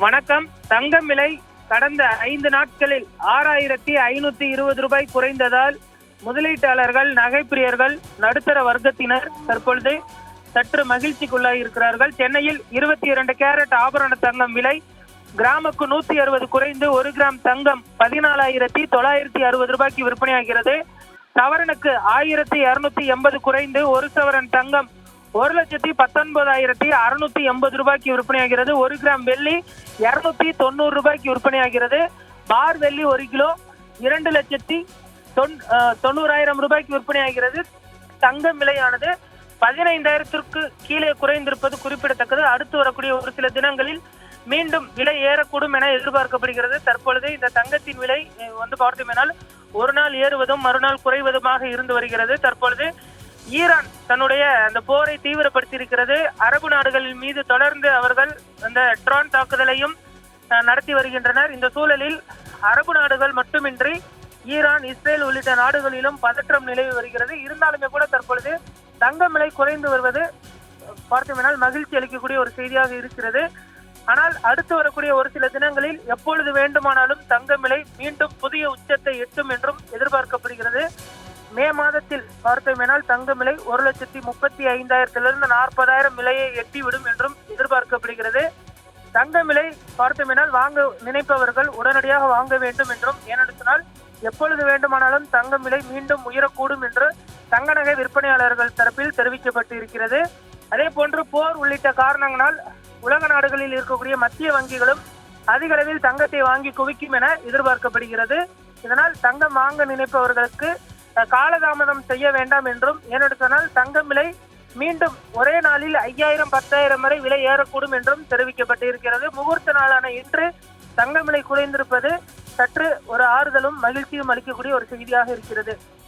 வணக்கம். தங்கம் விலை கடந்த 5 நாட்களில் 6520 ரூபாய் குறைந்ததால் முதலீட்டாளர்கள், நகைப்பிரியர்கள், நடுத்தர வர்க்கத்தினர் தற்பொழுது சற்று மகிழ்ச்சிக்குள்ளாகி இருக்கிறார்கள். சென்னையில் 22 கேரட் ஆபரண தங்கம் விலை கிராமுக்கு 160 குறைந்து 1 கிராம் தங்கம் 14,960 ரூபாய்க்கு விற்பனையாகிறது. சவரனுக்கு 1280 குறைந்து 1 சவரன் தங்கம் 1,19,680 ரூபாய்க்கு விற்பனையாகிறது. 1 கிராம் வெள்ளி 290 ரூபாய்க்கு விற்பனையாகிறது. பார் வெள்ளி 1 கிலோ 2,90,000 ரூபாய்க்கு விற்பனையாகிறது. தங்கம் விலையானது 15,000க்கு கீழே குறைந்திருப்பது குறிப்பிடத்தக்கது. அடுத்து வரக்கூடிய ஒரு சில தினங்களில் மீண்டும் விலை ஏறக்கூடும் என எதிர்பார்க்கப்படுகிறது. தற்பொழுது இந்த தங்கத்தின் விலை பார்த்தோம்னால் ஒரு நாள் ஏறுவதும் மறுநாள் குறைவதுமாக இருந்து வருகிறது. தற்பொழுது ஈரான் தன்னுடைய அந்த போரை தீவிரப்படுத்தி இருக்கிறது. அரபு நாடுகளின் மீது தொடர்ந்து அவர்கள் அந்த ட்ரோன் தாக்குதலையும் நடத்தி வருகின்றனர். இந்த சூழலில் அரபு நாடுகள் மட்டுமின்றி ஈரான், இஸ்ரேல் உள்ளிட்ட நாடுகளிலும் பதற்றம் நிலவி வருகிறது. இருந்தாலுமே கூட தற்பொழுது தங்கம் விலை குறைந்து வருவது பார்த்தோம்னால் மகிழ்ச்சி அளிக்கக்கூடிய ஒரு செய்தியாக இருக்கிறது. ஆனால் அடுத்து வரக்கூடிய ஒரு சில தினங்களில் எப்பொழுது வேண்டுமானாலும் தங்கம் விலை மீண்டும் புதிய உச்சத்தை எட்டும் என்றும் எதிர்பார்க்கப்படுகிறது. மே மாதத்தில் பார்த்தோமேனால் தங்கம் விலை 1,35,000 40,000 விலையை எட்டிவிடும் என்றும் எதிர்பார்க்கப்படுகிறது. தங்கம் விலை பார்த்தோமேனால் வாங்க நினைப்பவர்கள் உடனடியாக வாங்க வேண்டும் என்றும், ஏனென்றால் எப்பொழுது வேண்டுமானாலும் தங்கம் விலை மீண்டும் உயரக்கூடும் என்று தங்க நகை விற்பனையாளர்கள் தரப்பில் தெரிவிக்கப்பட்டு இருக்கிறது. அதே போன்று போர் உள்ளிட்ட காரணங்களால் உலக நாடுகளில் இருக்கக்கூடிய மத்திய வங்கிகளும் அதிக அளவில் தங்கத்தை வாங்கி குவிக்கும் என எதிர்பார்க்கப்படுகிறது. இதனால் தங்கம் வாங்க நினைப்பவர்களுக்கு காலதாமதம் செய்ய வேண்டாம் என்றும், ஏனென்றால் தங்கம் விலை மீண்டும் ஒரே நாளில் 5,000 10,000 வரை விலை ஏறக்கூடும் என்றும் தெரிவிக்கப்பட்டு இருக்கிறது. முகூர்த்த நாளான இன்று தங்கம் விலை குறைந்திருப்பது சற்று ஒரு ஆறுதலும் மகிழ்ச்சியும் அளிக்கக்கூடிய ஒரு செய்தியாக இருக்கிறது.